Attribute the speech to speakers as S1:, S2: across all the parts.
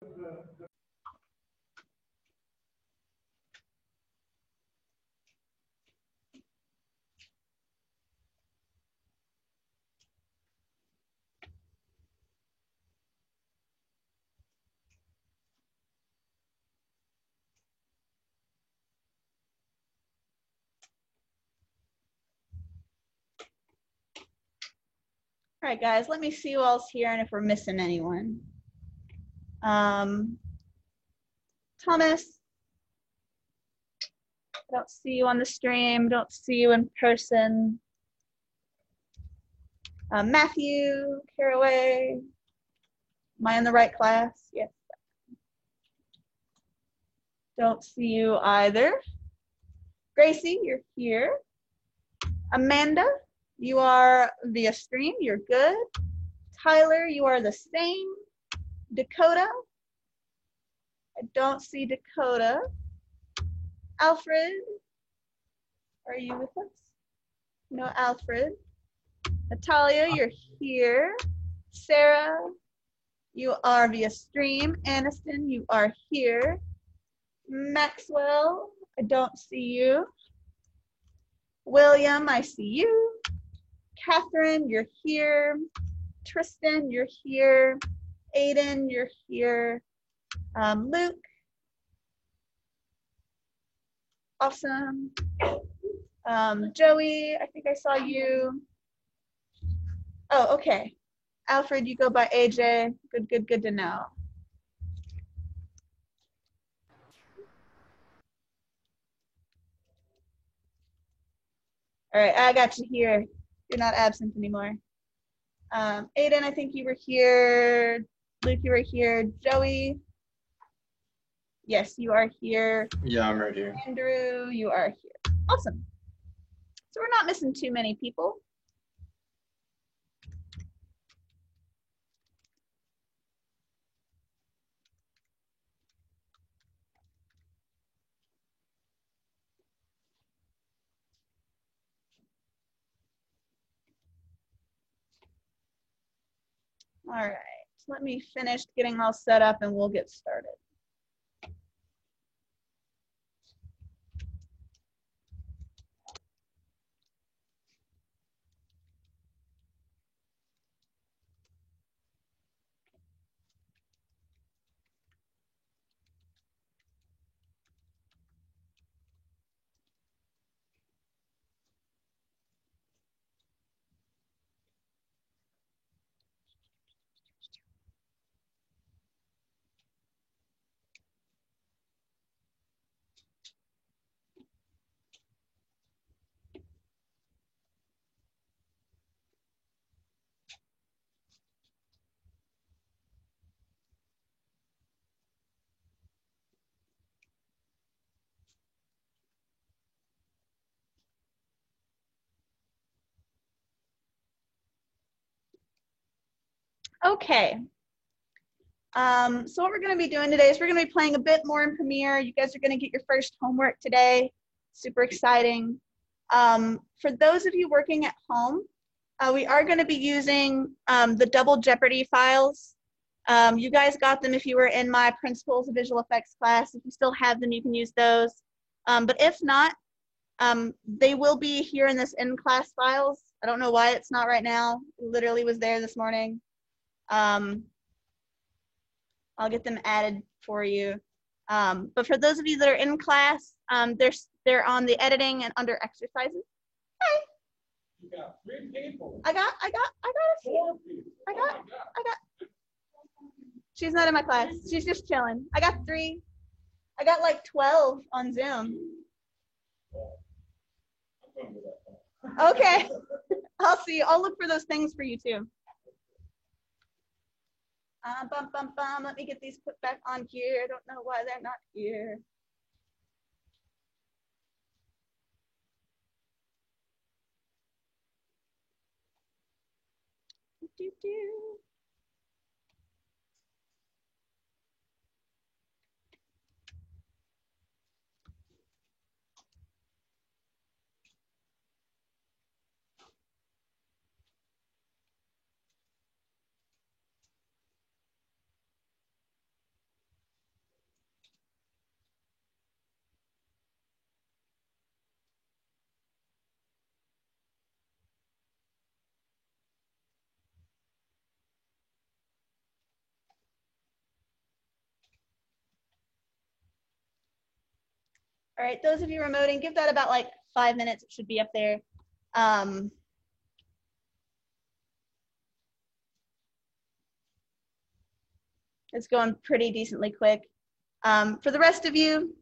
S1: All right, guys, let me see who else here and if we're missing anyone. Thomas, I don't see you on the stream, don't see you in person. Matthew, Caraway, am I in the right class? Yes. Don't see you either. Gracie, you're here. Amanda, you are via stream, you're good. Tyler, you are the same. Dakota, I don't see Dakota. Alfred, are you with us? No, Alfred. Natalia, you're here. Sarah, you are via stream. Aniston, you are here. Maxwell, I don't see you. William, I see you. Catherine, you're here. Tristan, you're here. Aiden, you're here. Luke, awesome. Joey, I think I saw you. Oh, okay. Alfred, you go by AJ. Good to know. All right, I got you here. You're not absent anymore. Aiden, I think you were here. Luke, you were here. Joey, yes, you are here.
S2: Yeah, I'm right here.
S1: Andrew, you are here. Awesome. So we're not missing too many people. All right, let me finish getting all set up and we'll get started. Okay. So what we're going to be doing today is we're going to be playing a bit more in Premiere. You guys are going to get your first homework today. Super exciting. For those of you working at home, we are going to be using the Double Jeopardy files. You guys got them if you were in my Principles of Visual Effects class. If you still have them, you can use those. But if not, they will be here in this in-class files. I don't know why it's not right now. It literally was there this morning. I'll get them added for you. But for those of you that are in class, they're on the editing and under exercises. Hey.
S3: You got 3 people.
S1: I got a few.
S3: 4 people.
S1: I got. She's not in my class. She's just chilling. I got 3. I got like 12 on Zoom. Okay. I'll see. I'll look for those things for you too. Let me get these put back on here. I don't know why they're not here. All right, those of you remoting, give that about like 5 minutes. It should be up there. It's going pretty decently quick. For the rest of you,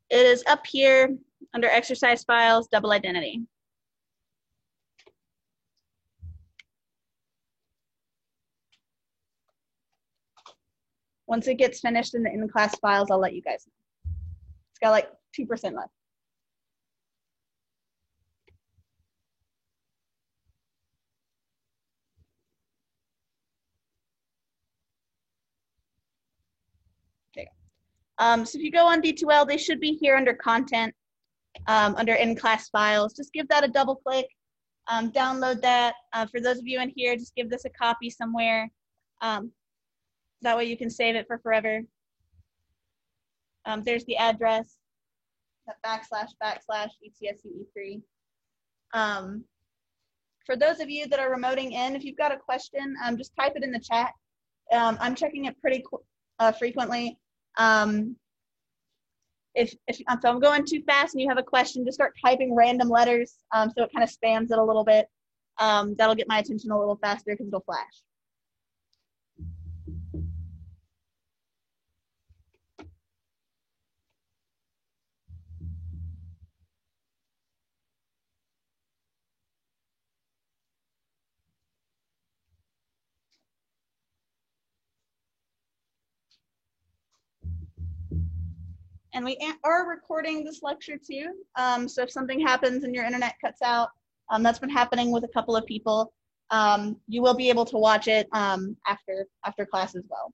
S1: it is up here under exercise files, double identity. Once it gets finished in the in-class files, I'll let you guys know. It's got like 2% left. So if you go on D2L, they should be here under content, under in-class files. Just give that a double click, download that. For those of you in here, just give this a copy somewhere. That way you can save it for forever. There's the address, that //ETSU E3. For those of you that are remoting in, if you've got a question, just type it in the chat. I'm checking it pretty frequently. If I'm going too fast and you have a question, just start typing random letters so it kind of spams it a little bit. That'll get my attention a little faster because it'll flash. And we are recording this lecture too. So if something happens and your internet cuts out, that's been happening with a couple of people. You will be able to watch it after class as well.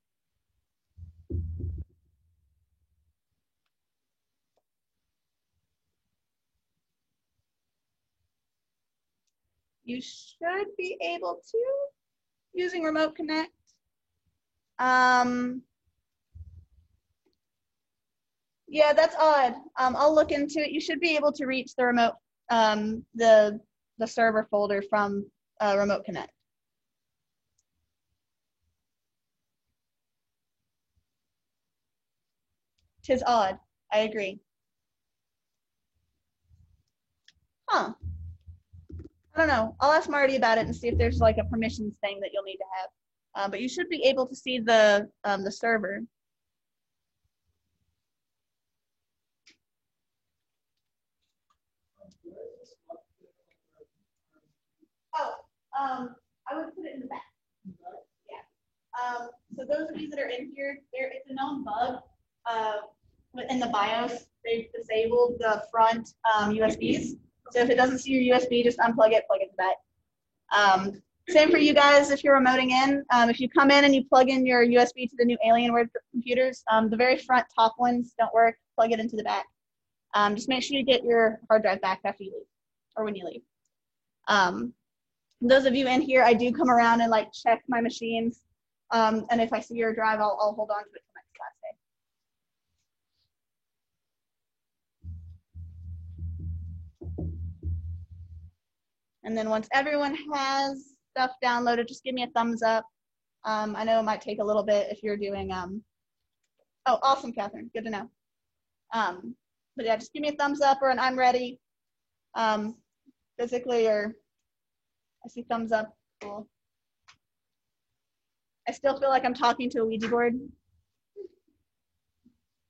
S1: You should be able to, using Remote Connect. Yeah, that's odd. I'll look into it. You should be able to reach the remote, the server folder from Remote Connect. Tis odd. I agree. Huh. I don't know. I'll ask Marty about it and see if there's like a permissions thing that you'll need to have. But you should be able to see the server. Oh, I would put it in the back. Yeah. So those of you that are in here, it's a known bug. In the BIOS, they've disabled the front USBs. So if it doesn't see your USB, just unplug it, plug it back. Same for you guys if you're remoting in. If you come in and you plug in your USB to the new Alienware computers, the very front top ones don't work, plug it into the back. Just make sure you get your hard drive back after you leave, or when you leave. Those of you in here, I do come around and like check my machines. And if I see your drive, I'll hold on to it till next class day. And then once everyone has stuff downloaded, just give me a thumbs up. I know it might take a little bit if you're doing, oh, awesome, Catherine, good to know. But yeah, just give me a thumbs up or an I'm ready, physically, or I see thumbs up, cool. I still feel like I'm talking to a Ouija board.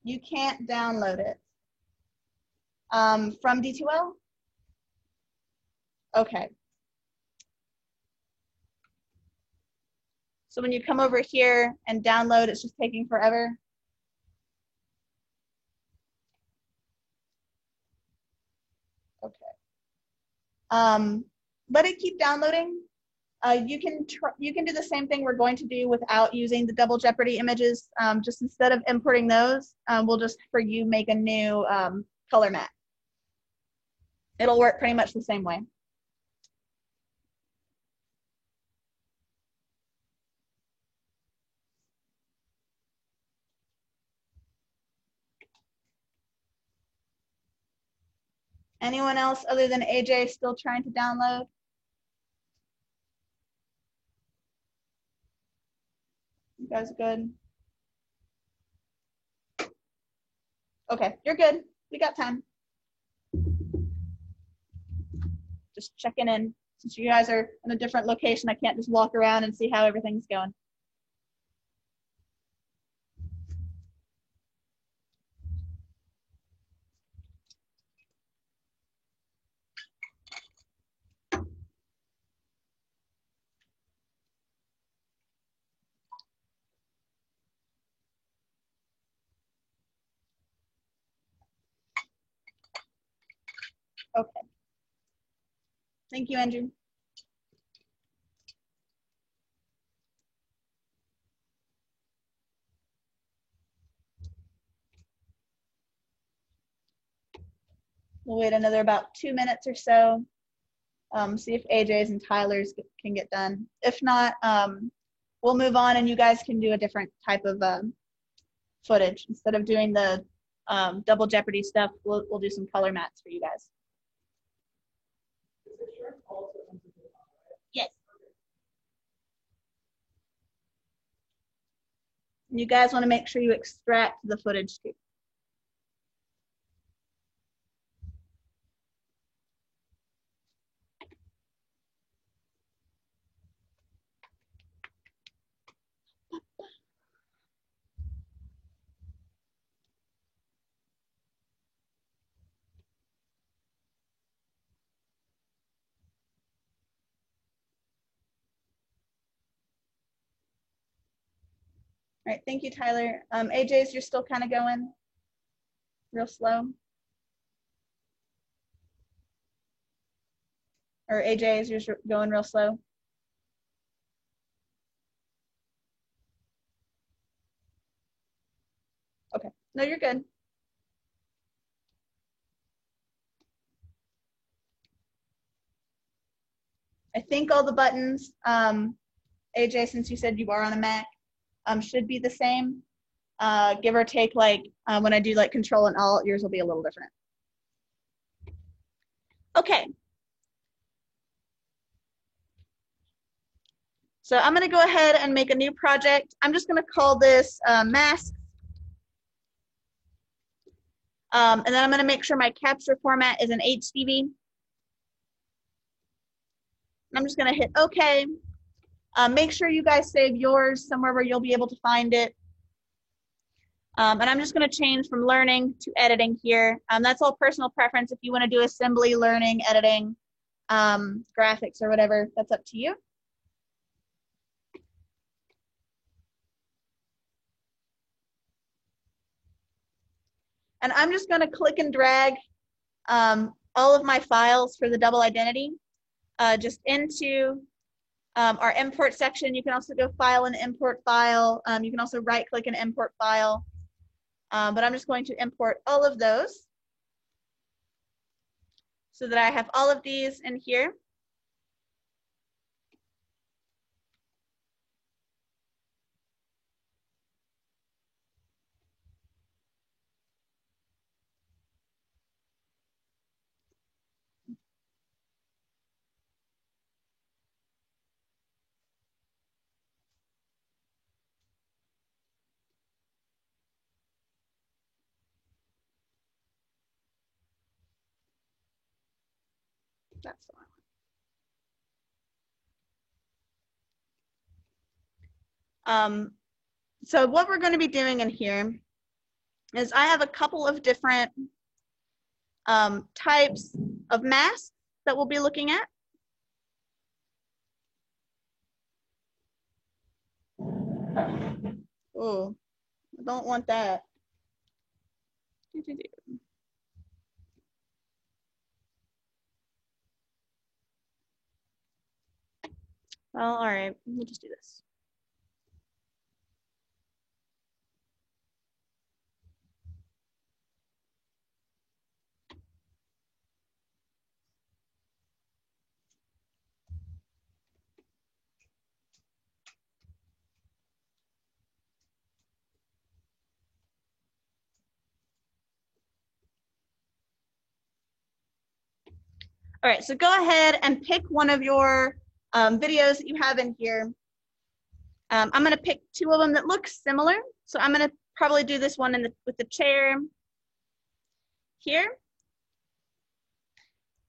S1: You can't download it. From D2L? Okay. So when you come over here and download, it's just taking forever. Okay. Let it keep downloading. You can do the same thing we're going to do without using the Double Jeopardy images. Just instead of importing those, we'll just, for you, make a new color map. It'll work pretty much the same way. Anyone else other than AJ still trying to download? guys good? Okay, you're good. We got time. Just checking in. Since you guys are in a different location, I can't just walk around and see how everything's going. Okay. Thank you, Andrew. We'll wait another about 2 minutes or so. See if AJ's and Tyler's can get done. If not, we'll move on and you guys can do a different type of footage. Instead of doing the double Jeopardy stuff, we'll do some color mats for you guys. Yes. You guys want to make sure you extract the footage too. All right, thank you, Tyler. AJ's, you're still kind of going real slow. Or AJ's, you're going real slow. Okay, no, you're good. I think all the buttons, AJ, since you said you are on a Mac, should be the same. Give or take, like when I do like Control and Alt, yours will be a little different. Okay. So I'm gonna go ahead and make a new project. I'm just gonna call this masks. And then I'm gonna make sure my capture format is an HDV. I'm just gonna hit okay. Make sure you guys save yours somewhere where you'll be able to find it. And I'm just gonna change from learning to editing here. That's all personal preference. If you wanna do assembly, learning, editing, graphics or whatever, that's up to you. And I'm just gonna click and drag all of my files for the double identity just into our import section. You can also go file and import file. You can also right click and import file. But I'm just going to import all of those so that I have all of these in here. That's the one. So what we're going to be doing in here is I have a couple of different types of masks that we'll be looking at. Oh, I don't want that. Well, all right, we'll just do this. All right, so go ahead and pick one of your videos that you have in here. I'm going to pick two of them that look similar. So I'm going to probably do this one with the chair here.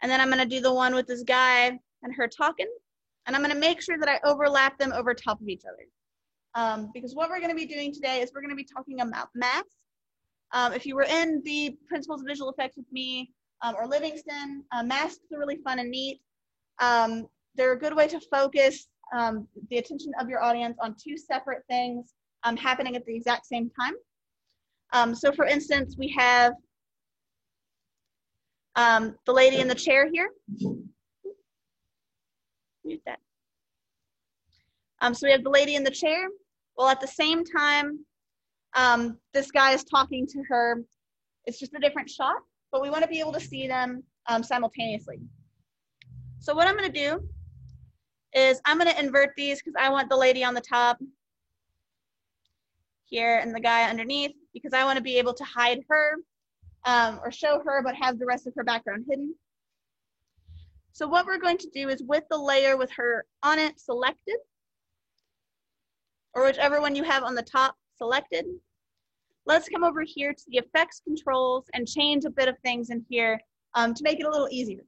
S1: And then I'm going to do the one with this guy and her talking. And I'm going to make sure that I overlap them over top of each other. Because what we're going to be doing today is we're going to be talking about masks. If you were in the Principles of Visual Effects with me or Livingston, masks are really fun and neat. They're a good way to focus the attention of your audience on two separate things happening at the exact same time. So for instance, we have the lady in the chair here. Mute that. So we have the lady in the chair. Well, at the same time, this guy is talking to her. It's just a different shot, but we want to be able to see them simultaneously. So what I'm going to do is I'm going to invert these because I want the lady on the top here and the guy underneath because I want to be able to hide her or show her but have the rest of her background hidden. So what we're going to do is with the layer with her on it selected, or whichever one you have on the top selected, let's come over here to the effects controls and change a bit of things in here to make it a little easier.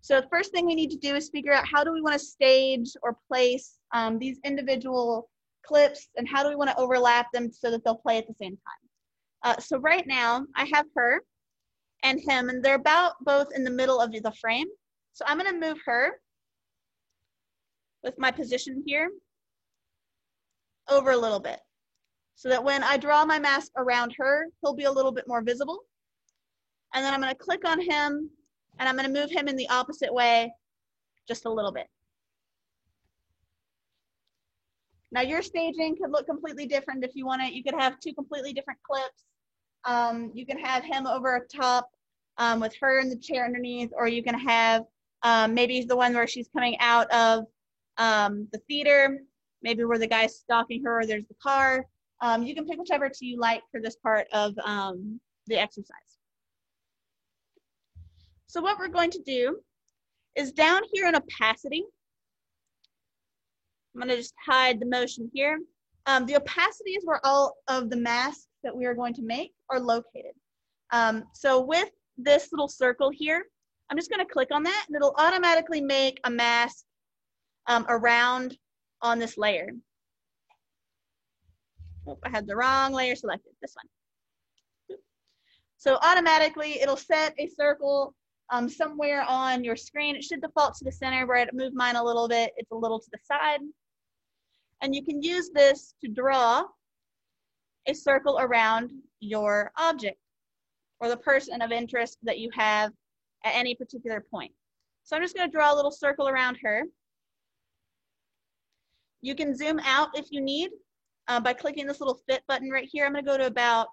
S1: So the first thing we need to do is figure out how do we want to stage or place these individual clips and how do we want to overlap them so that they'll play at the same time. So right now I have her and him and they're about both in the middle of the frame. So I'm going to move her with my position here over a little bit so that when I draw my mask around her, he'll be a little bit more visible. And then I'm going to click on him and I'm going to move him in the opposite way just a little bit. Now your staging could look completely different if you want it. You could have two completely different clips. You can have him over top with her in the chair underneath, or you can have maybe the one where she's coming out of the theater, maybe where the guy's stalking her or there's the car. You can pick whichever two you like for this part of the exercise. So what we're going to do is down here in opacity, I'm going to just hide the motion here. The opacity is where all of the masks that we are going to make are located. So with this little circle here, I'm just going to click on that and it'll automatically make a mask around on this layer. Oh, I had the wrong layer selected, this one. So automatically it'll set a circle somewhere on your screen. It should default to the center where I moved mine a little bit. It's a little to the side. And you can use this to draw a circle around your object or the person of interest that you have at any particular point. So I'm just going to draw a little circle around her. You can zoom out if you need by clicking this little fit button right here. I'm going to go to about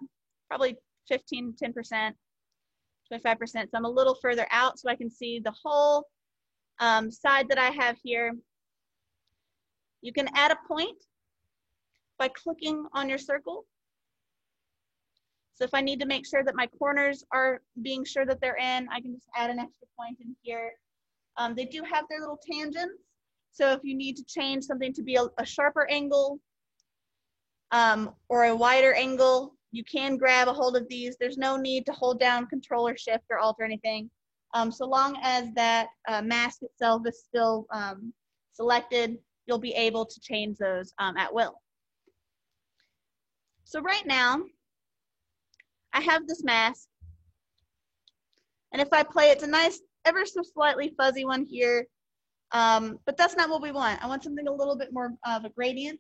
S1: probably 15, 10%, 25%. So I'm a little further out so I can see the whole side that I have here. You can add a point by clicking on your circle. So if I need to make sure that my corners are being sure that they're in, I can just add an extra point in here. They do have their little tangents. So if you need to change something to be a sharper angle or a wider angle, you can grab a hold of these. There's no need to hold down Control or Shift or Alt or anything. So long as that mask itself is still selected, you'll be able to change those at will. So right now, I have this mask. And if I play, it's a nice, ever so slightly fuzzy one here. But that's not what we want. I want something a little bit more of a gradient,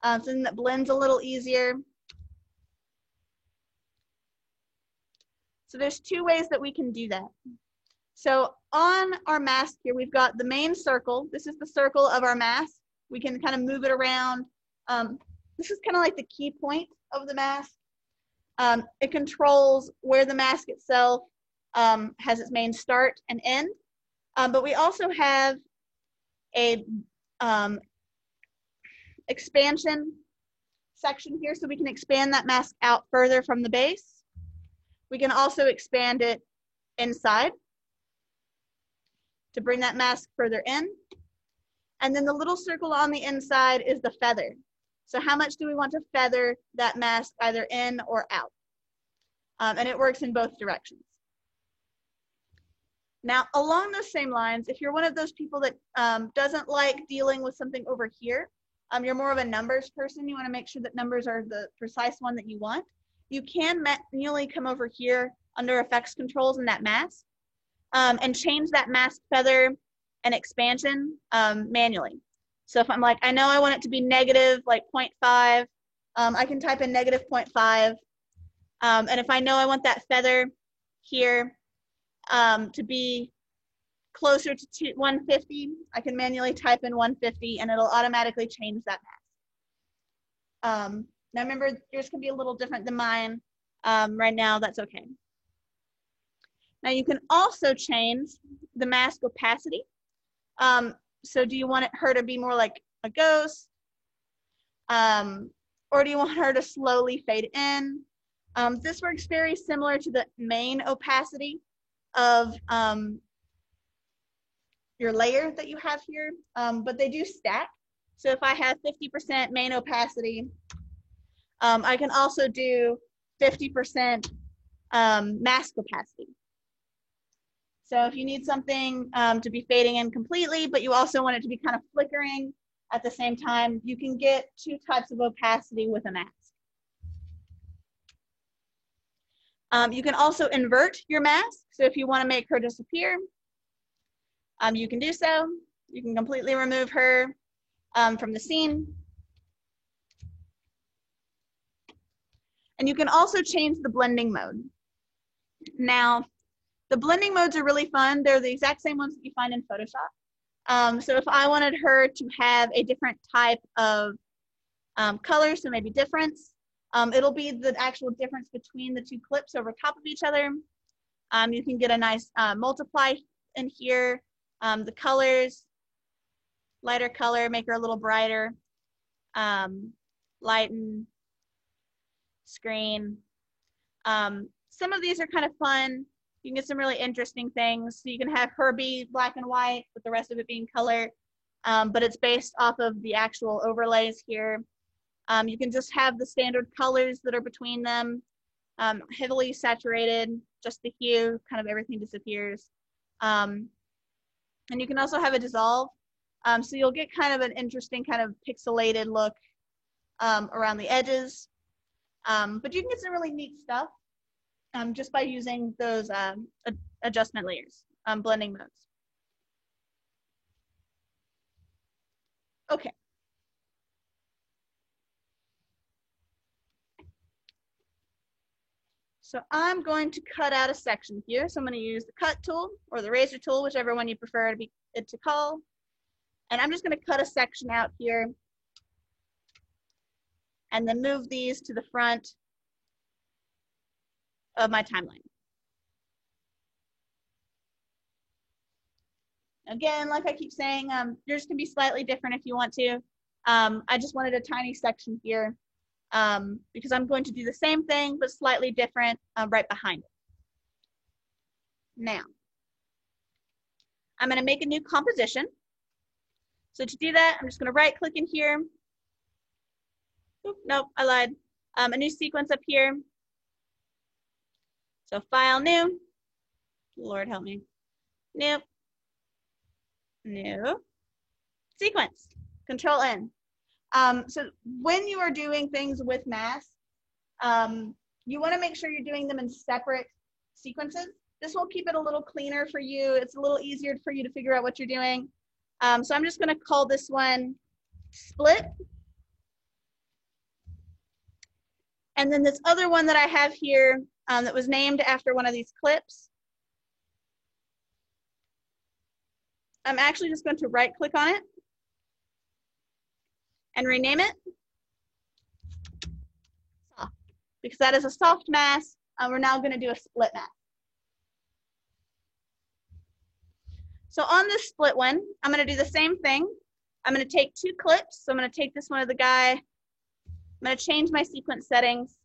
S1: something that blends a little easier. So there's two ways that we can do that. So on our mask here, we've got the main circle. This is the circle of our mask. We can kind of move it around. This is kind of like the key point of the mask. It controls where the mask itself has its main start and end. But we also have a expansion section here, so we can expand that mask out further from the base. We can also expand it inside to bring that mask further in. And then the little circle on the inside is the feather. So how much do we want to feather that mask either in or out? And it works in both directions. Now, along those same lines, if you're one of those people that doesn't like dealing with something over here, you're more of a numbers person, you want to make sure that numbers are the precise one that you want, you can manually come over here under effects controls in that mask and change that mask feather and expansion manually. So if I'm like, I know I want it to be negative like 0.5, I can type in negative 0.5. And if I know I want that feather here to be closer to 150, I can manually type in 150 and it'll automatically change that mask. Now remember, yours can be a little different than mine. Right now, that's okay. Now you can also change the mask opacity. So do you want her to be more like a ghost? Or do you want her to slowly fade in? This works very similar to the main opacity of your layer that you have here, but they do stack. So if I have 50% main opacity, I can also do 50% mask opacity. So if you need something to be fading in completely, but you also want it to be kind of flickering at the same time, you can get two types of opacity with a mask. You can also invert your mask. So if you want to make her disappear, you can do so. You can completely remove her from the scene. And you can also change the blending mode. Now, the blending modes are really fun. They're the exact same ones that you find in Photoshop. So if I wanted her to have a different type of color, so maybe difference, it'll be the actual difference between the two clips over top of each other. You can get a nice multiply in here. The colors, lighter color, make her a little brighter, lighten, screen. Some of these are kind of fun. You can get some really interesting things. So you can have her be black and white, with the rest of it being color, but it's based off of the actual overlays here. You can just have the standard colors that are between them, heavily saturated, just the hue, kind of everything disappears. And you can also have a dissolve. So you'll get kind of an interesting kind of pixelated look around the edges. But you can get some really neat stuff just by using those adjustment layers, blending modes. Okay. So I'm going to cut out a section here. So I'm going to use the cut tool or the razor tool, whichever one you prefer it to call. And I'm just going to cut a section out here and then move these to the front of my timeline. Again, like I keep saying, yours can be slightly different if you want to. I just wanted a tiny section here because I'm going to do the same thing, but slightly different right behind it. Now, I'm going to make a new composition. So to do that, I'm just going to right click in here. Oop, nope, I lied. A new sequence up here. So file, new. Lord help me. New. New. Sequence. Control N. So when you are doing things with masks, you want to make sure you're doing them in separate sequences. This will keep it a little cleaner for you. It's a little easier for you to figure out what you're doing. So I'm just going to call this one split. And then this other one that I have here that was named after one of these clips, I'm actually just going to right click on it and rename it soft, because that is a soft mask. We're now going to do a split mask. So on this split one, I'm going to do the same thing. I'm going to take two clips. So I'm going to take this one of the guy. I'm going to change my sequence settings.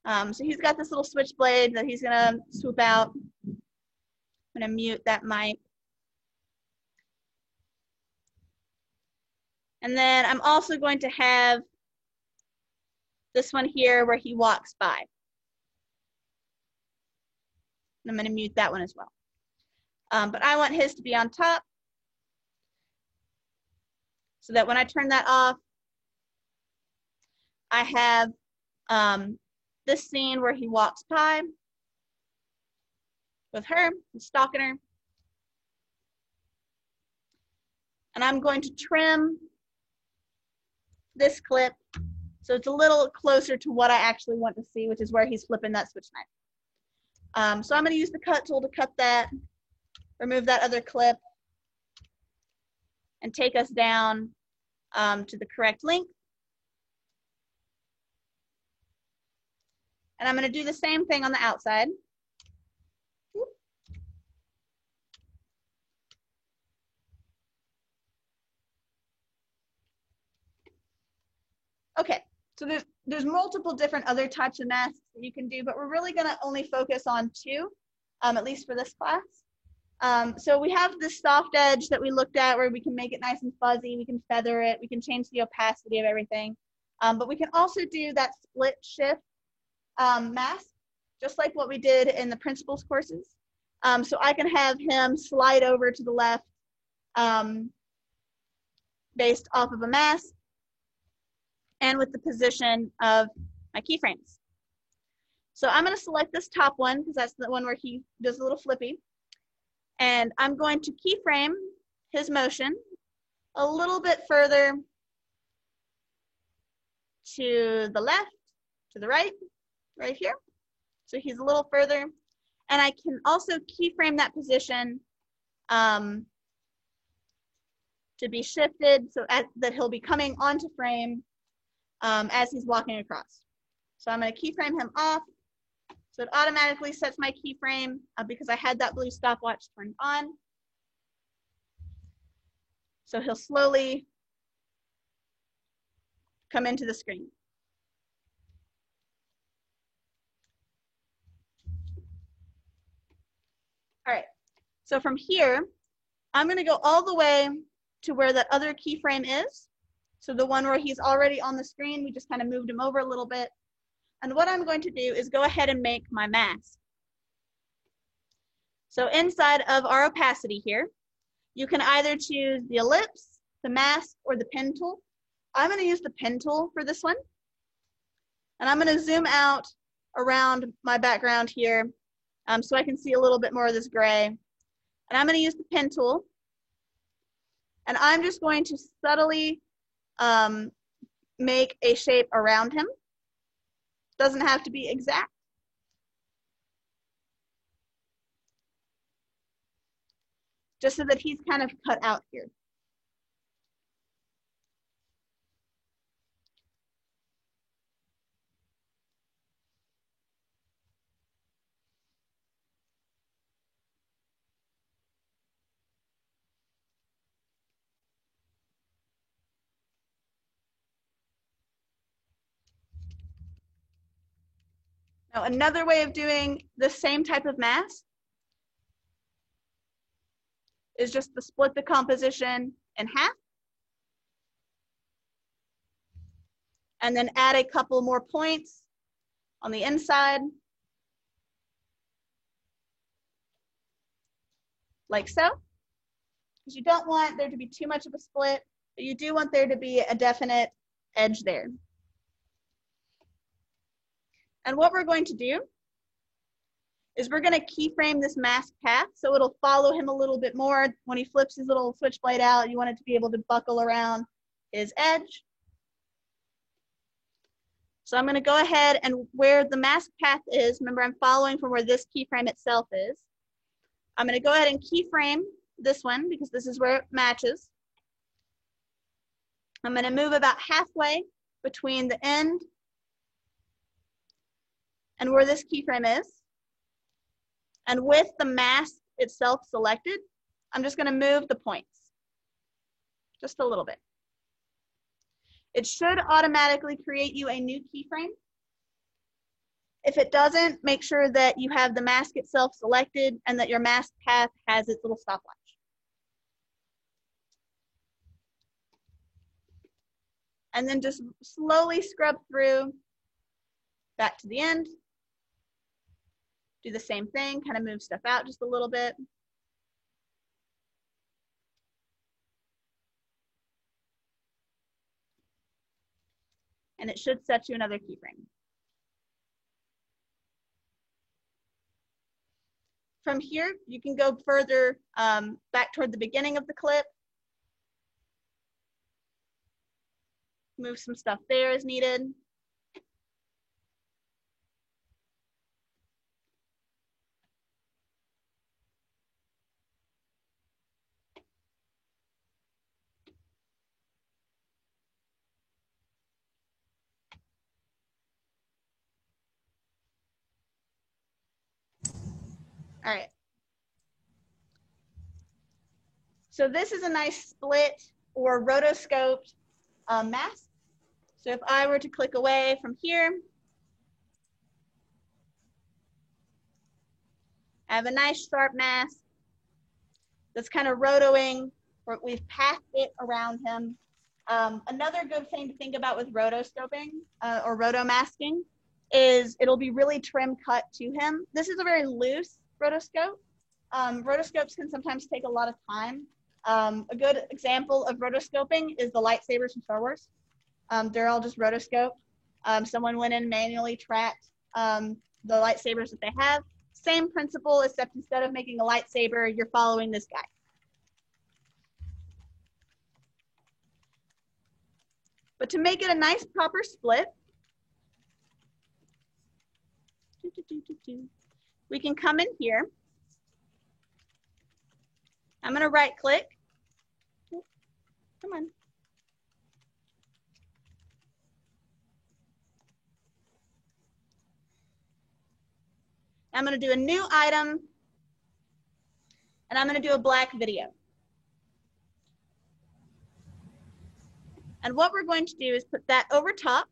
S1: So he's got this little switchblade that he's going to swoop out. I'm going to mute that mic. And then I'm also going to have this one here where he walks by. And I'm going to mute that one as well. But I want his to be on top so that when I turn that off, I have this scene where he walks by with her, he's stalking her. And I'm going to trim this clip so it's a little closer to what I actually want to see, which is where he's flipping that switch knife. So I'm going to use the cut tool to cut that, remove that other clip, and take us down to the correct length. And I'm going to do the same thing on the outside. Okay, so there's multiple different other types of masks that you can do, but we're really going to only focus on two, at least for this class. So we have this soft edge that we looked at where we can make it nice and fuzzy, we can feather it, we can change the opacity of everything. But we can also do that split shift mask, just like what we did in the principles courses. So I can have him slide over to the left based off of a mask and with the position of my keyframes. So I'm going to select this top one because that's the one where he does a little flippy. And I'm going to keyframe his motion a little bit further to the left, to the right here. So he's a little further. And I can also keyframe that position to be shifted so that he'll be coming onto frame as he's walking across. So I'm going to keyframe him off. So it automatically sets my keyframe because I had that blue stopwatch turned on. So he'll slowly come into the screen. All right, so from here, I'm going to go all the way to where that other keyframe is. So the one where he's already on the screen, we just kind of moved him over a little bit. And what I'm going to do is go ahead and make my mask. So inside of our opacity here, you can either choose the ellipse, the mask, or the pen tool. I'm going to use the pen tool for this one. And I'm going to zoom out around my background here so I can see a little bit more of this gray. And I'm going to use the pen tool. And I'm just going to subtly make a shape around him. Doesn't have to be exact. Just so that he's kind of cut out here. Now, another way of doing the same type of mask is just to split the composition in half and then add a couple more points on the inside, like so. Because you don't want there to be too much of a split, but you do want there to be a definite edge there. And what we're going to do is we're going to keyframe this mask path so it'll follow him a little bit more. When he flips his little switchblade out, you want it to be able to buckle around his edge. So I'm going to go ahead and where the mask path is, remember I'm following from where this keyframe itself is. I'm going to go ahead and keyframe this one because this is where it matches. I'm going to move about halfway between the end and where this keyframe is. And with the mask itself selected, I'm just going to move the points just a little bit. It should automatically create you a new keyframe. If it doesn't, make sure that you have the mask itself selected and that your mask path has its little stopwatch. and then just slowly scrub through back to the end. Do the same thing, kind of move stuff out just a little bit. And it should set you another keyframe. From here, you can go further back toward the beginning of the clip. Move some stuff there as needed. All right. So this is a nice split or rotoscoped mask. So if I were to click away from here, I have a nice sharp mask that's kind of rotoing, or we've pathed it around him. Another good thing to think about with rotoscoping or rotomasking is it'll be really trim cut to him. This is a very loose rotoscope. Rotoscopes can sometimes take a lot of time. A good example of rotoscoping is the lightsabers from Star Wars. They're all just rotoscoped. Someone went in and manually tracked the lightsabers that they have. Same principle, except instead of making a lightsaber, you're following this guy. But to make it a nice proper split, we can come in here. I'm going to right click. Come on. I'm going to do a new item, and I'm going to do a black video. And what we're going to do is put that over top.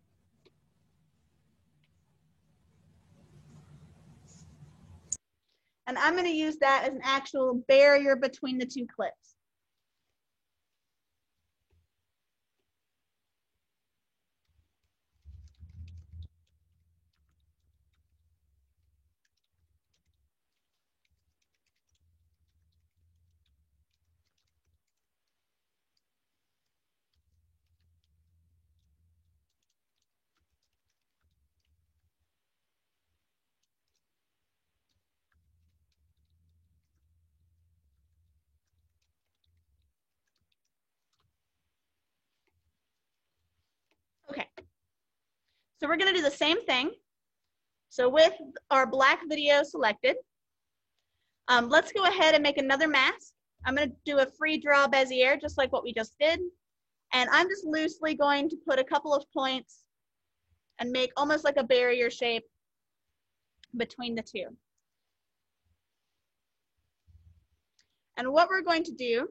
S1: And I'm going to use that as an actual barrier between the two clips. Okay, so we're going to do the same thing. So with our black video selected, let's go ahead and make another mask. I'm going to do a free draw Bezier, just like what we just did. And I'm just loosely going to put a couple of points and make almost like a barrier shape between the two. And what we're going to do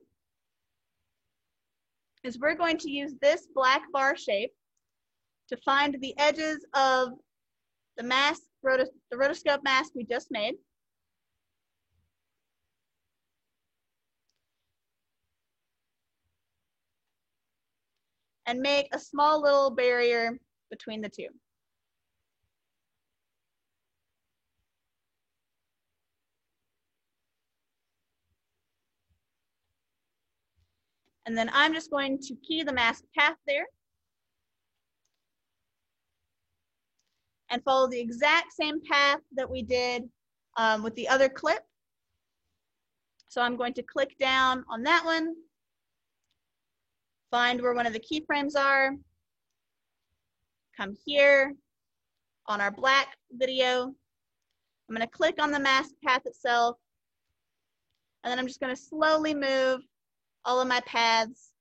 S1: is we're going to use this black bar shape to find the edges of the mask, the rotoscope mask we just made. And make a small little barrier between the two. And then I'm just going to key the mask path there and follow the exact same path that we did with the other clip. So I'm going to click down on that one, find where one of the keyframes are, come here on our black video. I'm going to click on the mask path itself, and then I'm just going to slowly move all of my paths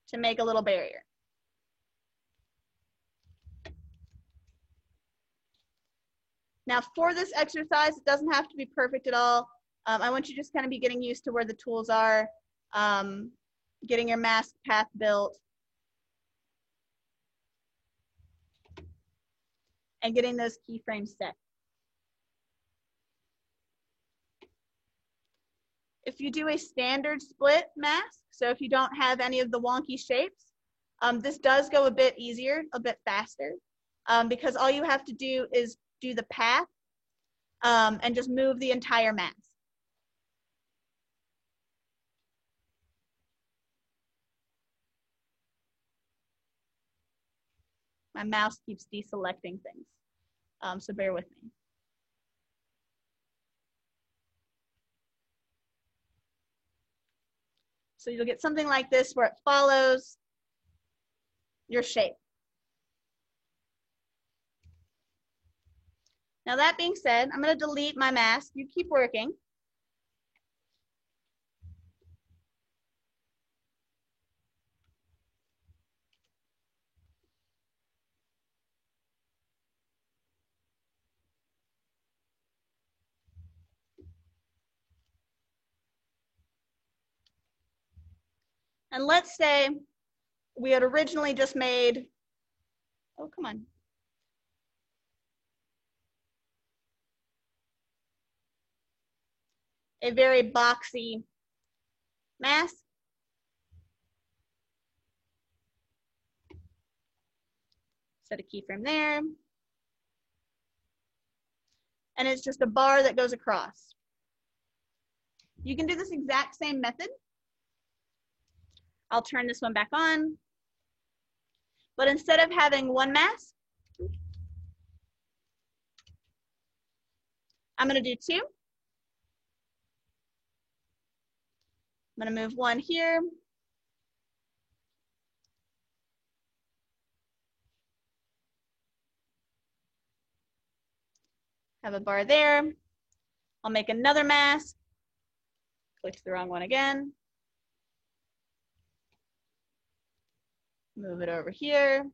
S1: to make a little barrier. Now for this exercise, it doesn't have to be perfect at all. I want you to just kind of be getting used to where the tools are. getting your mask path built, and getting those keyframes set. If you do a standard split mask, so if you don't have any of the wonky shapes, this does go a bit easier, a bit faster, because all you have to do is do the path and just move the entire mask. My mouse keeps deselecting things, so bear with me. So you'll get something like this where it follows your shape. Now that being said, I'm going to delete my mask. You keep working. And let's say we had originally just made, oh, come on. A very boxy mask. Set a keyframe there. And it's just a bar that goes across. You can do this exact same method. I'll turn this one back on. But instead of having one mask, I'm going to do two. I'm going to move one here. Have a bar there. I'll make another mask. Clicked the wrong one again. Move it over here.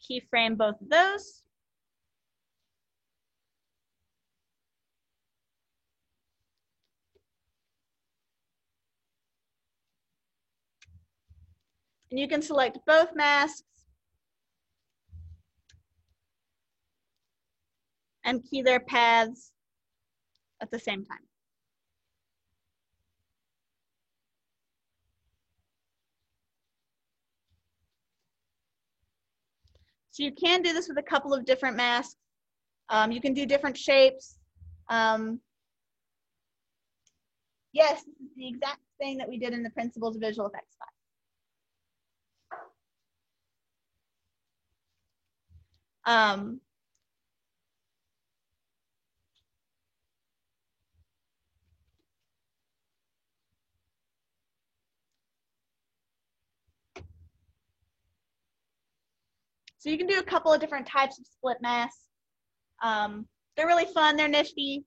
S1: Keyframe both of those. And you can select both masks and key their paths at the same time. So you can do this with a couple of different masks. You can do different shapes. Yes, this is the exact thing that we did in the Principles of Visual Effects class. So you can do a couple of different types of split masks. They're really fun, they're nifty,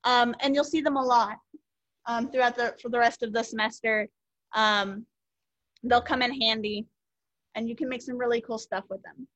S1: and you'll see them a lot throughout for the rest of the semester. They'll come in handy, and you can make some really cool stuff with them.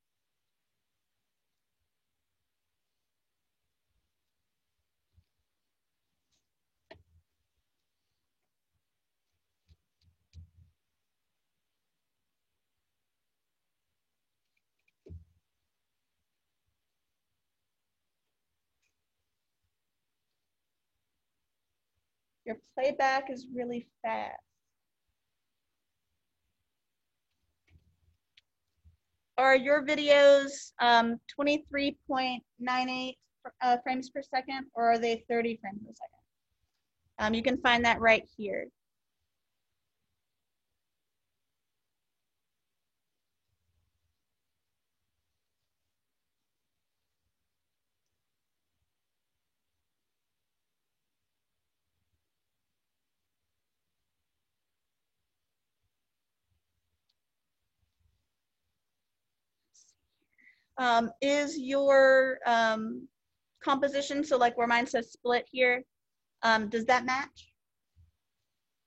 S1: Your playback is really fast. Are your videos 23.98 frames per second, or are they 30 frames per second? You can find that right here. Is your composition, so like where mine says split here, does that match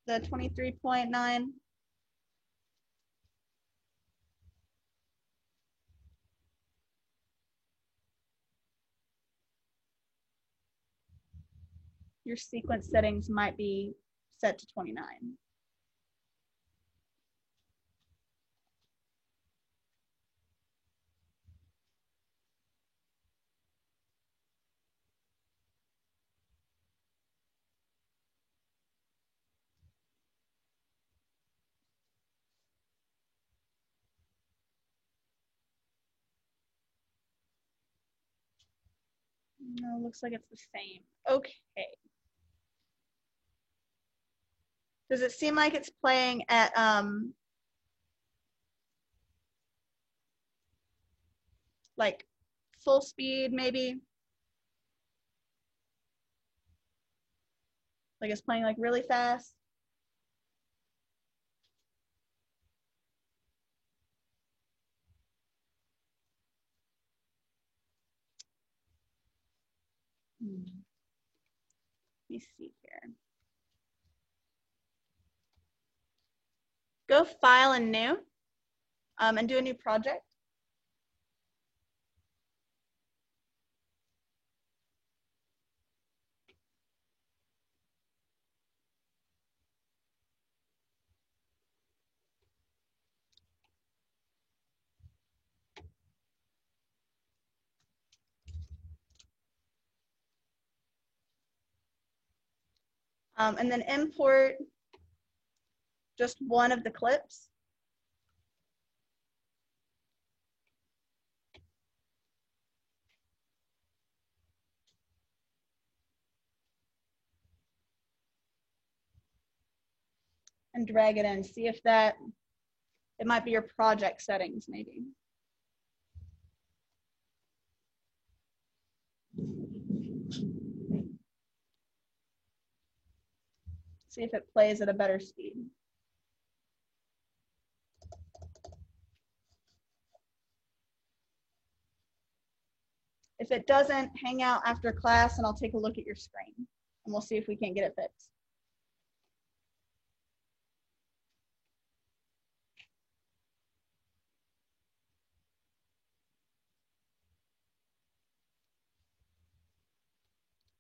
S1: the 23.9? your sequence settings might be set to 29. No, looks like it's the same. Okay. Does it seem like it's playing at like full speed maybe? Like it's playing like really fast? Let me see here. Go File and New, and do a new project. And then import just one of the clips. And drag it in. See if that, it might be your project settings maybe. See if it plays at a better speed. If it doesn't, hang out after class and I'll take a look at your screen and we'll see if we can't get it fixed.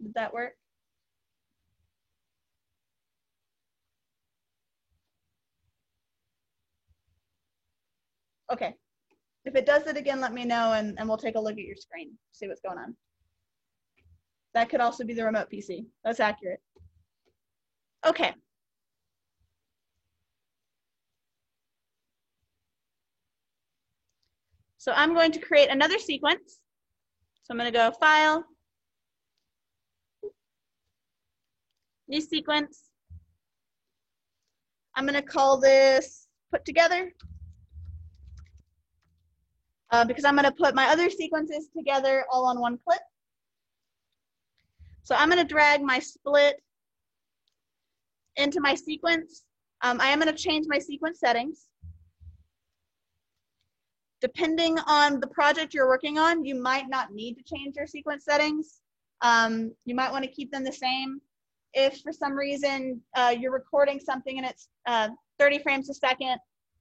S1: Did that work? Okay. If it does it again, let me know and we'll take a look at your screen, see what's going on. That could also be the remote PC. That's accurate. Okay. So I'm going to create another sequence. So I'm going to go File, New Sequence. I'm going to call this Put Together. Because I'm going to put my other sequences together all on one clip. So I'm going to drag my split into my sequence. I am going to change my sequence settings. Depending on the project you're working on, you might not need to change your sequence settings. You might want to keep them the same. If for some reason you're recording something and it's 30 frames a second,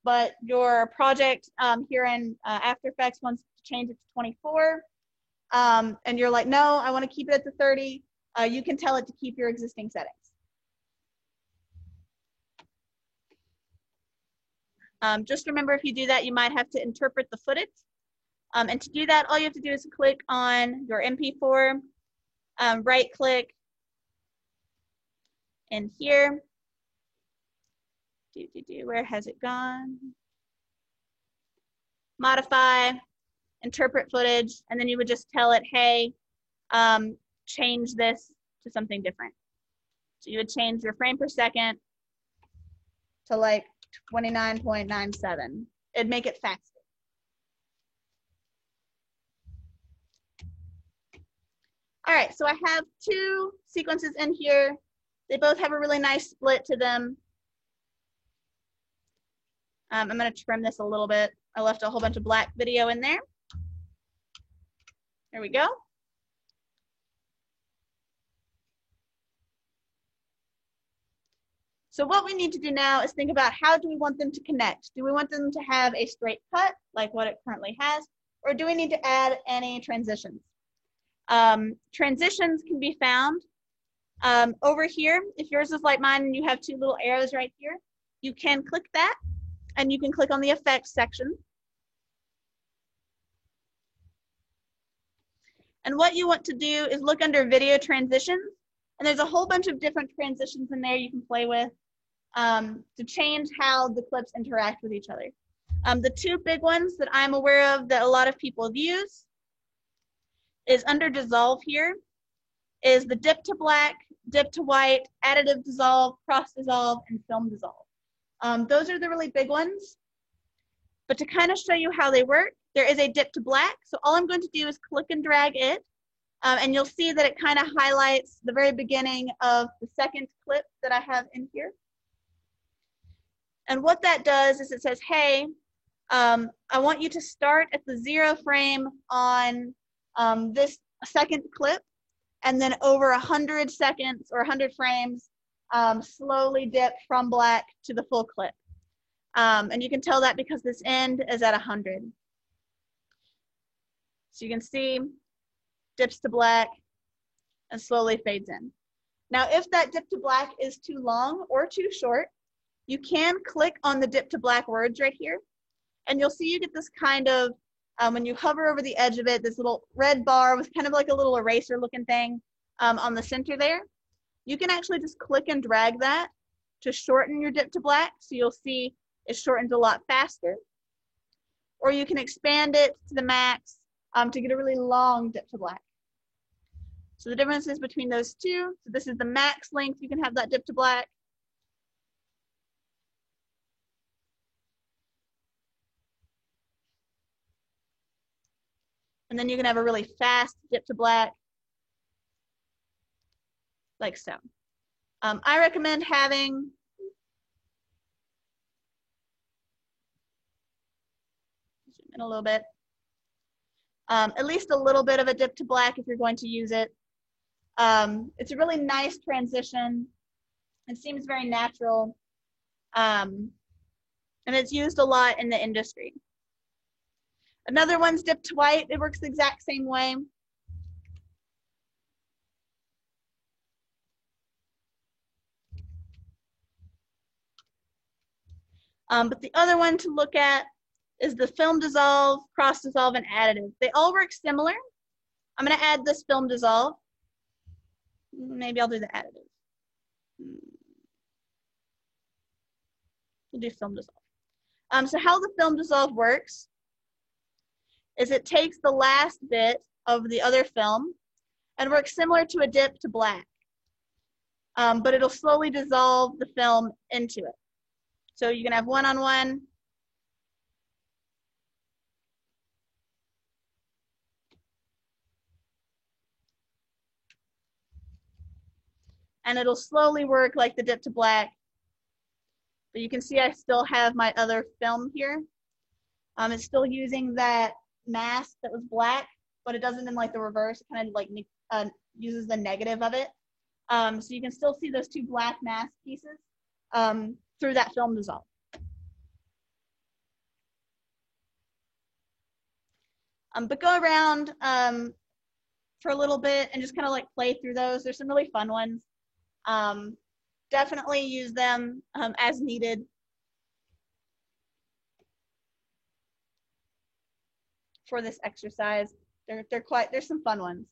S1: but your project here in After Effects wants to change it to 24, and you're like, no, I want to keep it at the 30, you can tell it to keep your existing settings. Just remember, if you do that, you might have to interpret the footage. And to do that, all you have to do is click on your MP4, right click in here. Where has it gone? Modify, interpret footage, and then you would just tell it, hey, change this to something different. So you would change your frame per second to like 29.97. It'd make it faster. All right, so I have two sequences in here. They both have a really nice split to them. I'm going to trim this a little bit. I left a whole bunch of black video in there. There we go. So what we need to do now is think about, how do we want them to connect? Do we want them to have a straight cut like what it currently has, or do we need to add any transitions? Transitions can be found Over here, if yours is like mine and you have two little arrows right here, you can click that and you can click on the effects section. And what you want to do is look under video transitions, and there's a whole bunch of different transitions in there you can play with to change how the clips interact with each other. The two big ones that I'm aware of that a lot of people use is under dissolve here, is the dip to black, dip to white, additive dissolve, cross dissolve, and film dissolve. Those are the really big ones. But to kind of show you how they work, there is a dip to black. So all I'm going to do is click and drag it. And you'll see that it kind of highlights the very beginning of the second clip that I have in here. And what that does is it says, hey, I want you to start at the 0 frame on this second clip, and then over 100 seconds or 100 frames, slowly dip from black to the full clip. And you can tell that because this end is at 100. So you can see dips to black and slowly fades in. Now, if that dip to black is too long or too short, you can click on the dip to black words right here, and you'll see you get this kind of, when you hover over the edge of it, this little red bar with kind of like a little eraser looking thing on the center there. You can actually just click and drag that to shorten your dip to black, so you'll see it shortens a lot faster. Or you can expand it to the max to get a really long dip to black. So the difference is between those two. So this is the max length you can have that dip to black. And then you can have a really fast dip to black, like so. I recommend having zoom in a little bit. At least a little bit of a dip to black if you're going to use it. It's a really nice transition. It seems very natural. And it's used a lot in the industry. Another one's dip to white. It works the exact same way. But the other one to look at is the film dissolve, cross dissolve, and additive. They all work similar. I'm going to add this film dissolve. Maybe I'll do the additive. We'll do film dissolve. So how the film dissolve works is it takes the last bit of the other film and works similar to a dip to black. But it'll slowly dissolve the film into it. So you can have one-on-one. And it'll slowly work like the dip to black. But you can see I still have my other film here. It's still using that mask that was black, but it does it in like the reverse. It kind of like uses the negative of it. So you can still see those two black mask pieces through that film dissolve. But go around for a little bit and just kind of like play through those. There's some really fun ones. Definitely use them as needed. For this exercise. There's some fun ones.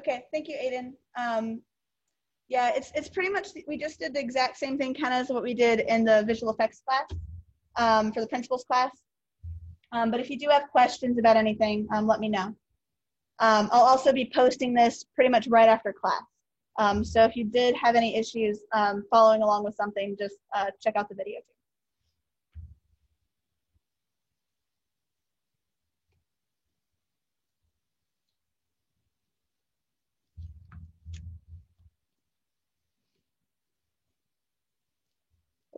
S1: Okay, thank you, Aiden. Yeah, it's pretty much, we just did the exact same thing kind of as what we did in the visual effects class for the principals class. But if you do have questions about anything, let me know. I'll also be posting this pretty much right after class. So if you did have any issues following along with something, just check out the video too.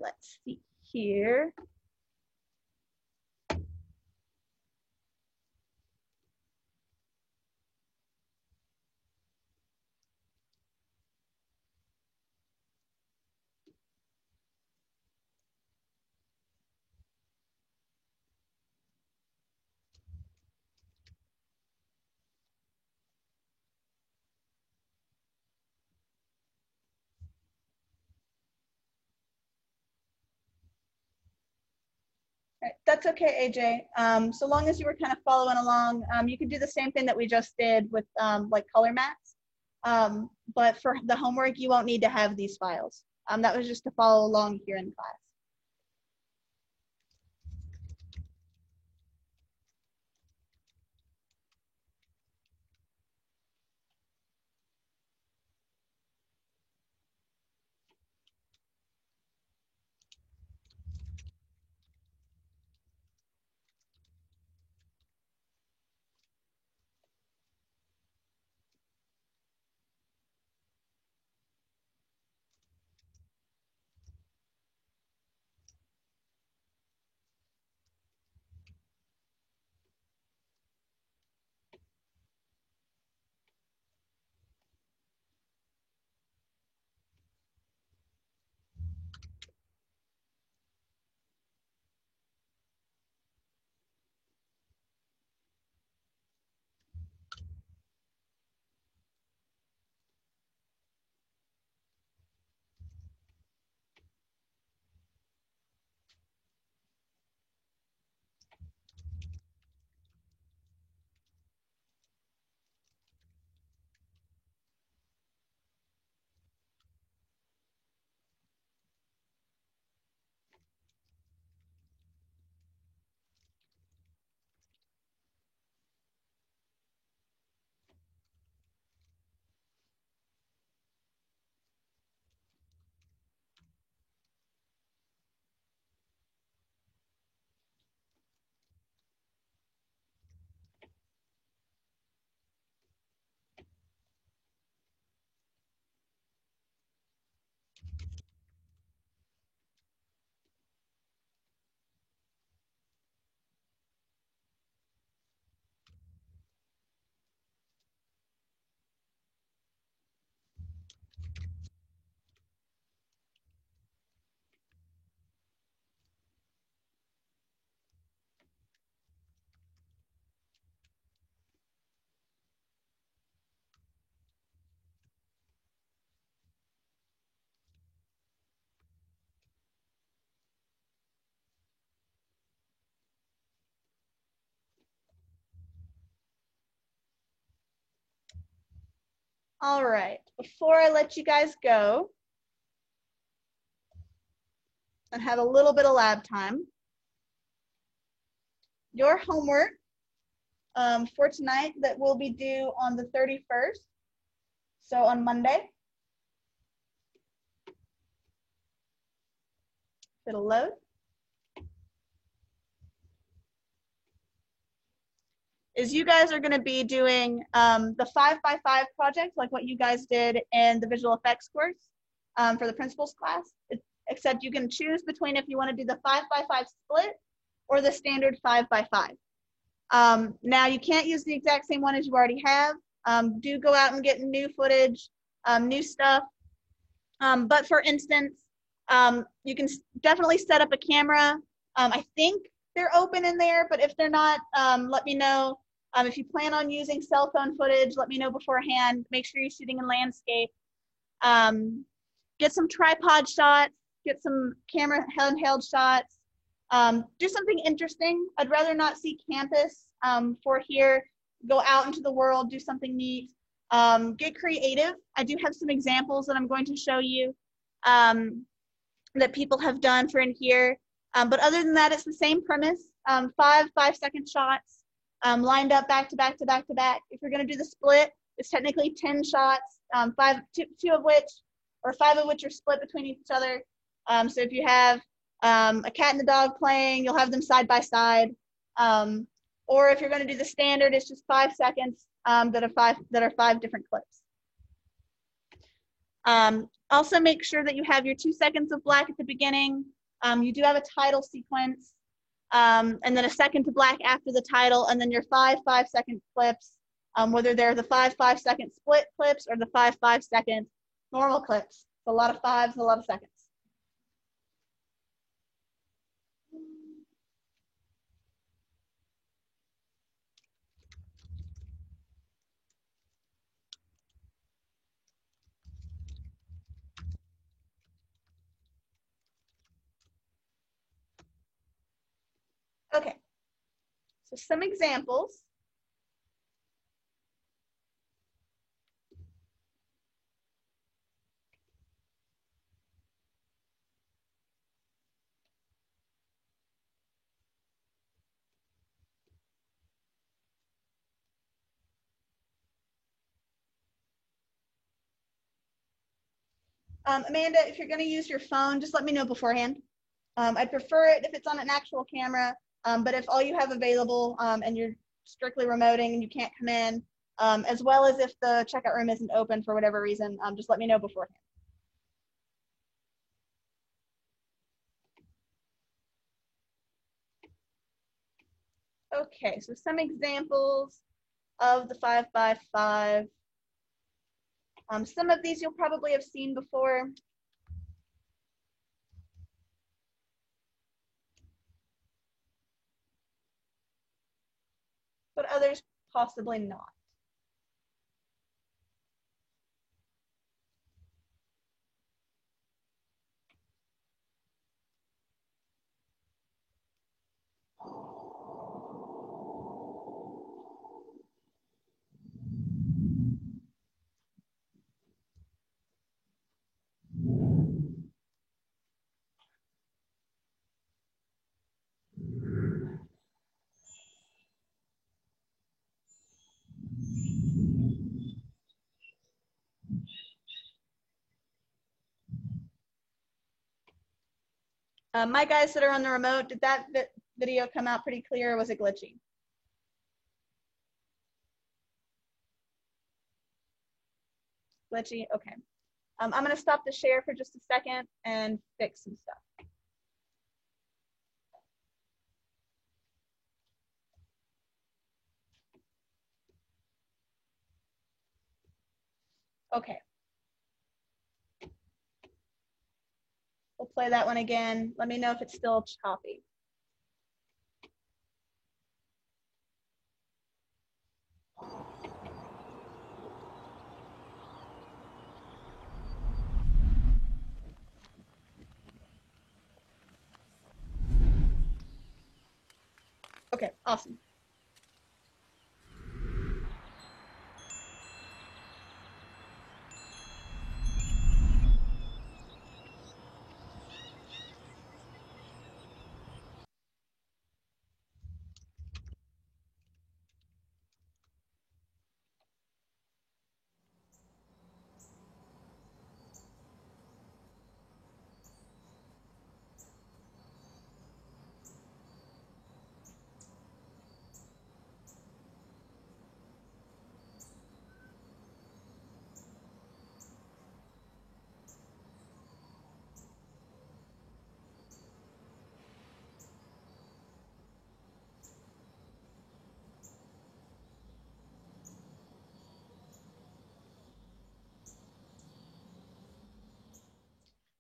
S1: Let's see here. Right, that's okay, AJ. So long as you were kind of following along, you could do the same thing that we just did with like color mats. But for the homework, you won't need to have these files. That was just to follow along here in class. All right, before I let you guys go and have a little bit of lab time, your homework for tonight that will be due on the 31st, so on Monday. It'll load. Is you guys are going to be doing the 5x5 project, like what you guys did in the visual effects course for the principals class, except you can choose between if you want to do the 5x5 split or the standard 5x5. Now you can't use the exact same one as you already have. Do go out and get new footage, new stuff. But for instance, you can definitely set up a camera. I think they're open in there, but if they're not, let me know. If you plan on using cell phone footage, let me know beforehand. Make sure you're shooting in landscape. Get some tripod shots, get some camera handheld shots. Do something interesting. I'd rather not see campus for here. Go out into the world, do something neat. Get creative. I do have some examples that I'm going to show you that people have done for in here. But other than that, it's the same premise. 5 5-second shots lined up back to back to back to back. If you're going to do the split, it's technically 10 shots, two of which, or 5 of which are split between each other. So if you have a cat and a dog playing, you'll have them side by side. Or if you're going to do the standard, it's just 5 seconds that are 5 different clips. Also make sure that you have your 2 seconds of black at the beginning. You do have a title sequence, and then a second to black after the title, and then your 5 5-second clips, whether they're the 5 5-second split clips or the 5 5-second normal clips. It's a lot of 5s and a lot of seconds. Okay, so some examples. Amanda, if you're going to use your phone, just let me know beforehand. I'd prefer it if it's on an actual camera, but if all you have available and you're strictly remoting and you can't come in, as well as if the checkout room isn't open for whatever reason, just let me know beforehand. Okay, so some examples of the 5 by 5. Some of these you'll probably have seen before. But others possibly not. My guys that are on the remote, did that video come out pretty clear or was it glitchy? Glitchy, okay. I'm gonna stop the share for just a second and fix some stuff. Okay. We'll play that one again. Let me know if it's still choppy. Okay, awesome.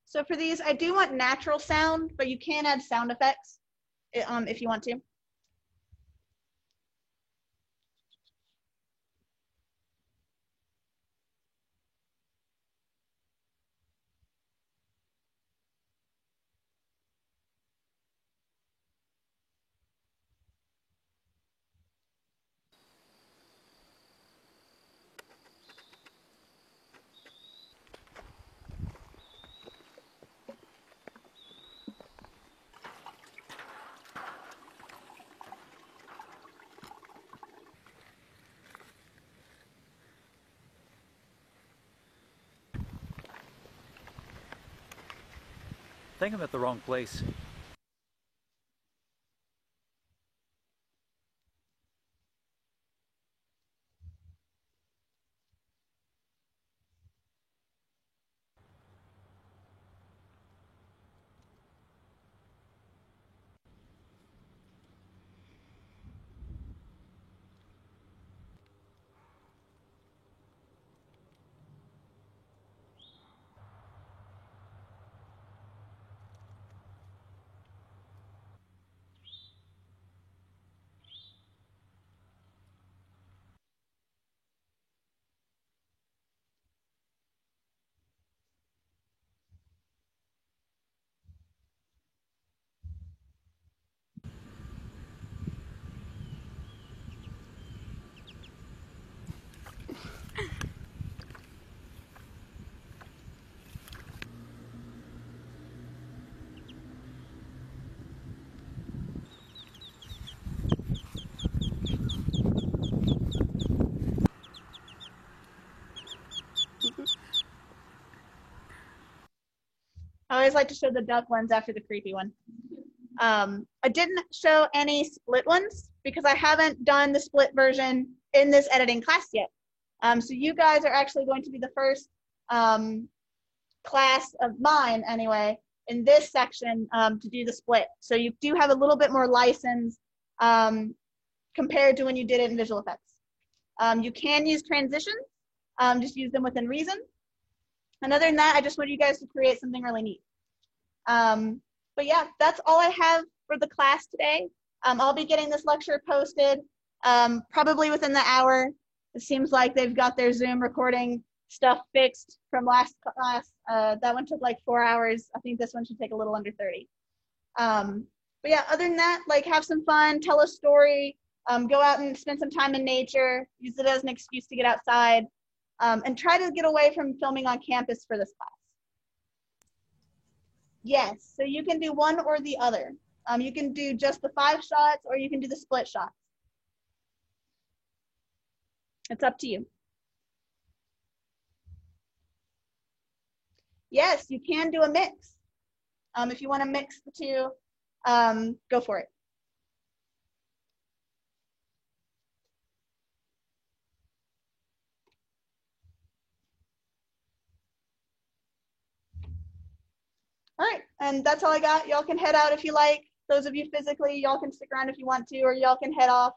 S1: So for these, I do want natural sound, but you can add sound effects if you want to.
S2: think I'm at the wrong place.
S1: I always like to show the duck ones after the creepy one. I didn't show any split ones because I haven't done the split version in this editing class yet. So you guys are actually going to be the first class of mine anyway in this section to do the split. So you do have a little bit more license compared to when you did it in visual effects. You can use transitions, just use them within reason. And other than that, I just want you guys to create something really neat. But yeah, that's all I have for the class today. I'll be getting this lecture posted probably within the hour. It seems like they've got their Zoom recording stuff fixed from last class. That one took like 4 hours. I think this one should take a little under 30. But yeah, other than that, like have some fun, tell a story, go out and spend some time in nature, use it as an excuse to get outside, and try to get away from filming on campus for this class. Yes, so you can do one or the other. You can do just the 5 shots or you can do the split shots. It's up to you. Yes, you can do a mix. If you want to mix the two, go for it. All right, and that's all I got. Y'all can head out if you like. Those of you physically, y'all can stick around if you want to, or y'all can head off.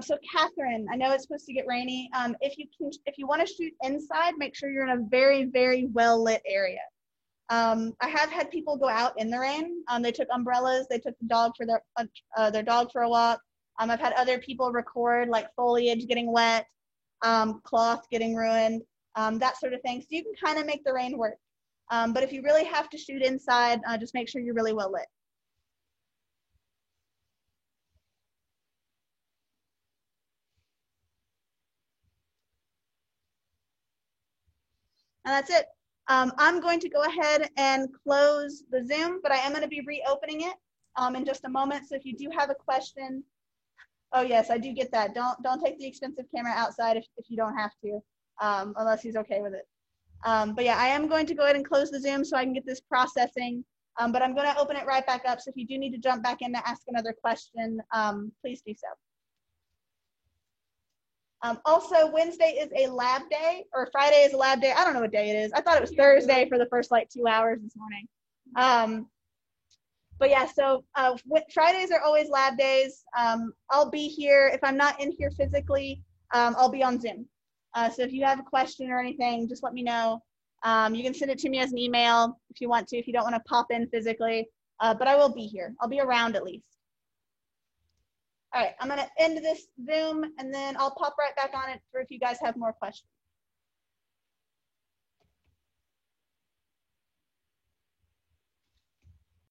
S1: So Catherine, I know it's supposed to get rainy. If you want to shoot inside, make sure you're in a very, very well lit area. I have had people go out in the rain. They took umbrellas. They took the dog for their dog for a walk. I've had other people record like foliage getting wet, cloth getting ruined, that sort of thing. So you can kind of make the rain work. But if you really have to shoot inside, just make sure you're really well lit. And that's it. I'm going to go ahead and close the Zoom, but I am going to be reopening it in just a moment. So if you do have a question, oh yes, I do get that. Don't take the expensive camera outside if you don't have to, unless he's okay with it. But yeah, I am going to go ahead and close the Zoom so I can get this processing. But I'm going to open it right back up. So if you do need to jump back in to ask another question, please do so. Also, Wednesday is a lab day, or Friday is a lab day. I don't know what day it is. I thought it was Thursday for the first like 2 hours this morning. But yeah, so Fridays are always lab days. I'll be here. If I'm not in here physically, I'll be on Zoom. So if you have a question or anything, just let me know. You can send it to me as an email if you want to, if you don't want to pop in physically. But I will be here. I'll be around at least. All right, I'm going to end this Zoom, and then I'll pop right back on it for if you guys have more questions.